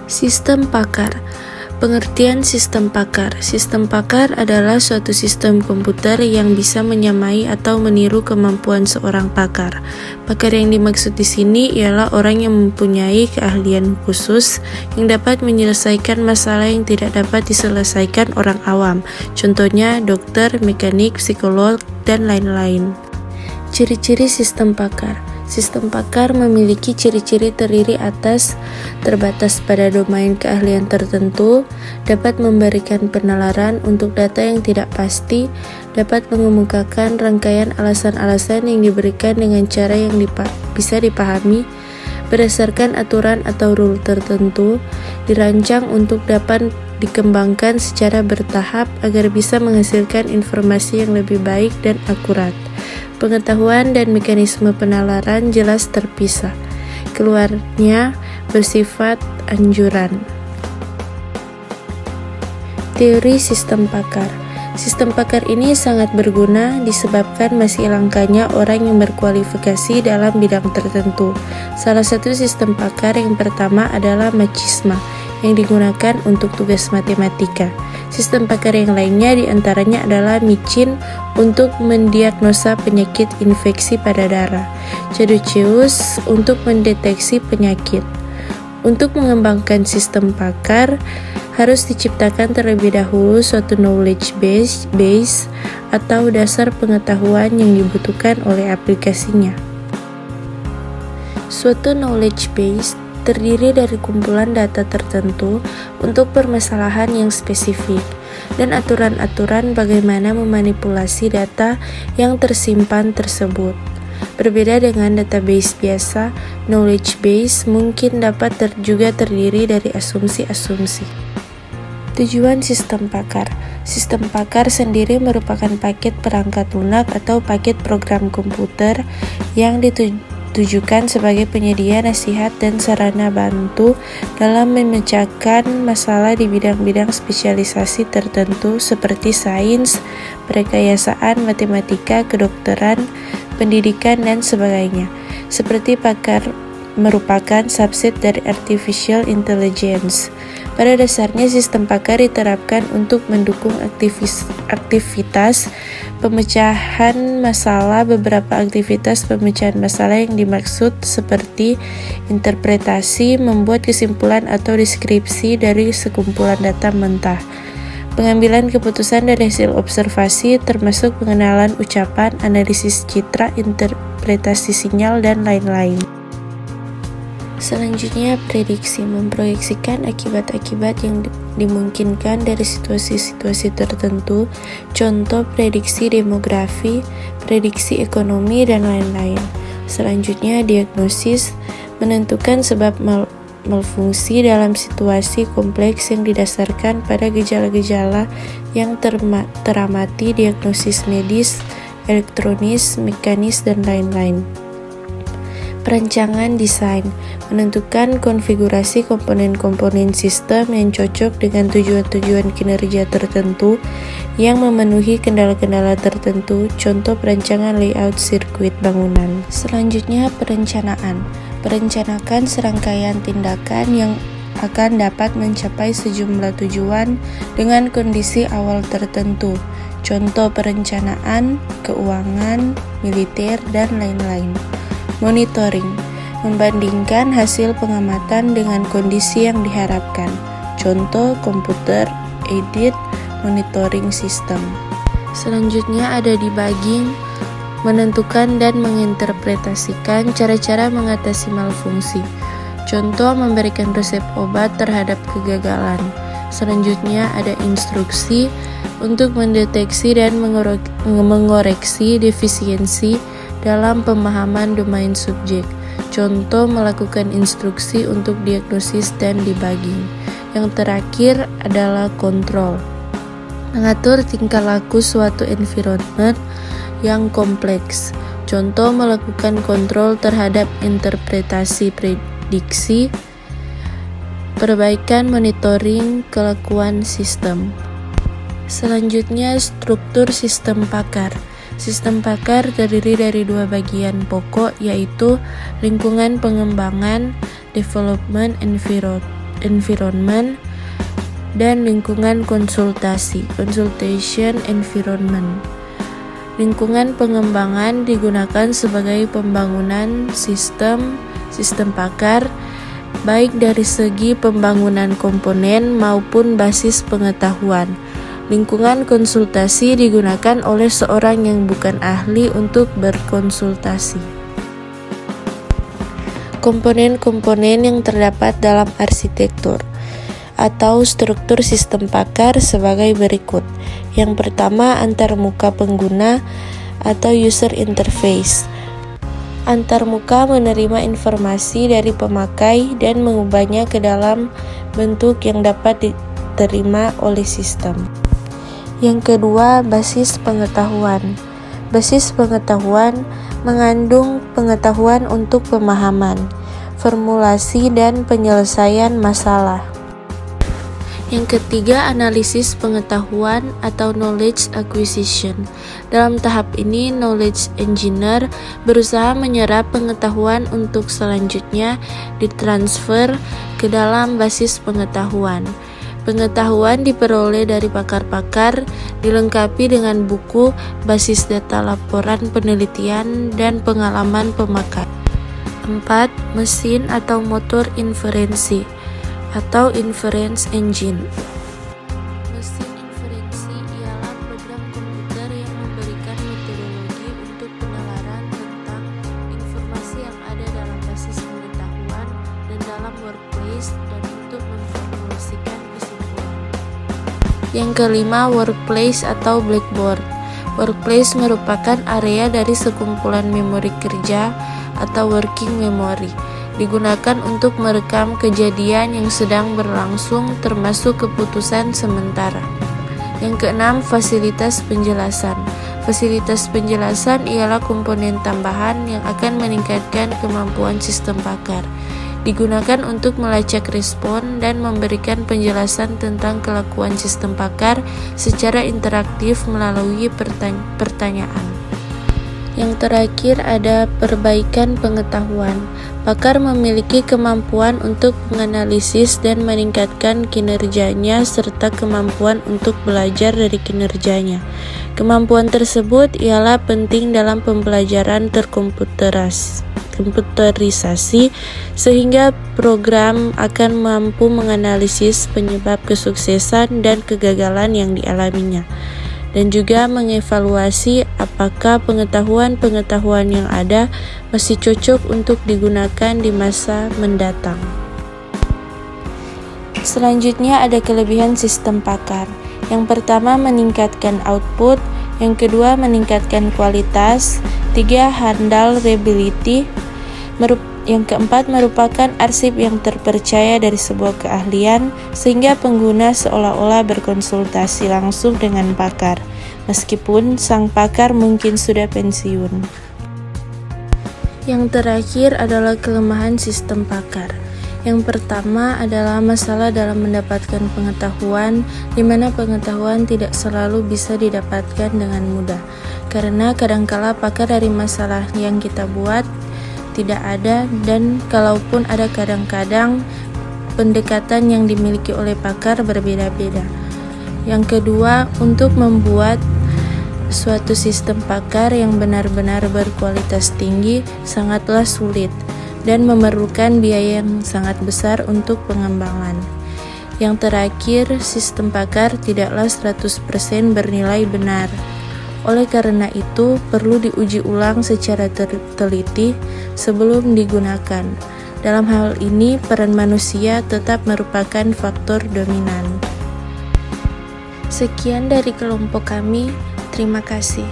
Sistem pakar. Pengertian sistem pakar. Sistem pakar adalah suatu sistem komputer yang bisa menyamai atau meniru kemampuan seorang pakar. Pakar yang dimaksud di sini ialah orang yang mempunyai keahlian khusus yang dapat menyelesaikan masalah yang tidak dapat diselesaikan orang awam. Contohnya dokter, mekanik, psikolog, dan lain-lain. Ciri-ciri sistem pakar. Sistem pakar memiliki ciri-ciri terdiri atas terbatas pada domain keahlian tertentu, dapat memberikan penalaran untuk data yang tidak pasti, dapat mengemukakan rangkaian alasan-alasan yang diberikan dengan cara yang bisa dipahami berdasarkan aturan atau rule tertentu, dirancang untuk dapat dikembangkan secara bertahap agar bisa menghasilkan informasi yang lebih baik dan akurat. Pengetahuan dan mekanisme penalaran jelas terpisah. Keluarnya bersifat anjuran. Teori sistem pakar. Sistem pakar ini sangat berguna disebabkan masih langkanya orang yang berkualifikasi dalam bidang tertentu. Salah satu sistem pakar yang pertama adalah machisma yang digunakan untuk tugas matematika. Sistem pakar yang lainnya diantaranya adalah micin untuk mendiagnosa penyakit infeksi pada darah, caduceus untuk mendeteksi penyakit. Untuk mengembangkan sistem pakar, harus diciptakan terlebih dahulu suatu knowledge base atau dasar pengetahuan yang dibutuhkan oleh aplikasinya. Suatu knowledge base terdiri dari kumpulan data tertentu untuk permasalahan yang spesifik dan aturan-aturan bagaimana memanipulasi data yang tersimpan tersebut. Berbeda dengan database biasa, knowledge base mungkin dapat juga terdiri dari asumsi-asumsi. Tujuan sistem pakar. Sistem pakar sendiri merupakan paket perangkat lunak atau paket program komputer yang ditujukan sebagai penyedia nasihat dan sarana bantu dalam memecahkan masalah di bidang-bidang spesialisasi tertentu seperti sains, perkayasaan, matematika, kedokteran, pendidikan, dan sebagainya. Seperti pakar merupakan subset dari artificial intelligence. Pada dasarnya, sistem pakar diterapkan untuk mendukung aktivitas pemecahan masalah. Beberapa aktivitas pemecahan masalah yang dimaksud seperti interpretasi, membuat kesimpulan atau deskripsi dari sekumpulan data mentah, pengambilan keputusan dari hasil observasi, termasuk pengenalan ucapan, analisis citra, interpretasi sinyal, dan lain-lain. Selanjutnya, prediksi memproyeksikan akibat-akibat yang dimungkinkan dari situasi-situasi tertentu, contoh prediksi demografi, prediksi ekonomi, dan lain-lain. Selanjutnya, diagnosis menentukan sebab malfungsi dalam situasi kompleks yang didasarkan pada gejala-gejala yang teramati, diagnosis medis, elektronis, mekanis, dan lain-lain. Perancangan desain menentukan konfigurasi komponen-komponen sistem yang cocok dengan tujuan-tujuan kinerja tertentu yang memenuhi kendala-kendala tertentu, contoh perancangan layout sirkuit bangunan. Selanjutnya, perencanaan. Merencanakan serangkaian tindakan yang akan dapat mencapai sejumlah tujuan dengan kondisi awal tertentu, contoh perencanaan, keuangan, militer, dan lain-lain. Monitoring, membandingkan hasil pengamatan dengan kondisi yang diharapkan, contoh komputer aided monitoring system. Selanjutnya ada debugging, menentukan dan menginterpretasikan cara-cara mengatasi malfungsi, contoh memberikan resep obat terhadap kegagalan. Selanjutnya ada instruksi untuk mendeteksi dan mengoreksi defisiensi dalam pemahaman domain subjek, contoh melakukan instruksi untuk diagnosis dan debugging. Yang terakhir adalah kontrol, mengatur tingkah laku suatu environment yang kompleks, contoh melakukan kontrol terhadap interpretasi prediksi, perbaikan monitoring kelakuan sistem. Selanjutnya, struktur sistem pakar. Sistem pakar terdiri dari dua bagian pokok, yaitu lingkungan pengembangan development environment, dan lingkungan konsultasi, consultation environment. Lingkungan pengembangan digunakan sebagai pembangunan sistem pakar, baik dari segi pembangunan komponen maupun basis pengetahuan. Lingkungan konsultasi digunakan oleh seorang yang bukan ahli untuk berkonsultasi. Komponen-komponen yang terdapat dalam arsitektur atau struktur sistem pakar sebagai berikut. Yang pertama, antarmuka pengguna atau user interface. Antarmuka menerima informasi dari pemakai dan mengubahnya ke dalam bentuk yang dapat diterima oleh sistem. Yang kedua, basis pengetahuan. Basis pengetahuan mengandung pengetahuan untuk pemahaman, formulasi, dan penyelesaian masalah. Yang ketiga, analisis pengetahuan atau knowledge acquisition. Dalam tahap ini, knowledge engineer berusaha menyerap pengetahuan untuk selanjutnya ditransfer ke dalam basis pengetahuan. Pengetahuan diperoleh dari pakar-pakar, dilengkapi dengan buku, basis data laporan penelitian, dan pengalaman pemakai. 4. Mesin atau motor inferensi atau inference engine. Mesin inferensi ialah program komputer yang memberikan metodologi untuk penalaran tentang informasi yang ada dalam basis pengetahuan dan dalam workplace dan untuk memformulasikan kesimpulan. Yang kelima, workplace atau blackboard. Workplace merupakan area dari sekumpulan memori kerja atau working memory, digunakan untuk merekam kejadian yang sedang berlangsung termasuk keputusan sementara. Yang keenam, fasilitas penjelasan. Fasilitas penjelasan ialah komponen tambahan yang akan meningkatkan kemampuan sistem pakar. Digunakan untuk melacak respon dan memberikan penjelasan tentang kelakuan sistem pakar secara interaktif melalui pertanyaan. Yang terakhir ada perbaikan pengetahuan. Pakar memiliki kemampuan untuk menganalisis dan meningkatkan kinerjanya serta kemampuan untuk belajar dari kinerjanya. Kemampuan tersebut ialah penting dalam pembelajaran terkomputerisasi sehingga program akan mampu menganalisis penyebab kesuksesan dan kegagalan yang dialaminya, dan juga mengevaluasi apakah pengetahuan yang ada masih cocok untuk digunakan di masa mendatang. Selanjutnya ada kelebihan sistem pakar. Yang pertama, meningkatkan output. Yang kedua, meningkatkan kualitas. 3. Handle reliability. Yang keempat, merupakan arsip yang terpercaya dari sebuah keahlian, sehingga pengguna seolah-olah berkonsultasi langsung dengan pakar, meskipun sang pakar mungkin sudah pensiun. Yang terakhir adalah kelemahan sistem pakar. Yang pertama adalah masalah dalam mendapatkan pengetahuan, di mana pengetahuan tidak selalu bisa didapatkan dengan mudah, karena kadangkala pakar dari masalah yang kita buat tidak ada, dan kalaupun ada kadang-kadang pendekatan yang dimiliki oleh pakar berbeda-beda. Yang kedua, untuk membuat suatu sistem pakar yang benar-benar berkualitas tinggi sangatlah sulit dan memerlukan biaya yang sangat besar untuk pengembangan. Yang terakhir, sistem pakar tidaklah 100% bernilai benar. Oleh karena itu, perlu diuji ulang secara teliti sebelum digunakan. Dalam hal ini, peran manusia tetap merupakan faktor dominan. Sekian dari kelompok kami. Terima kasih.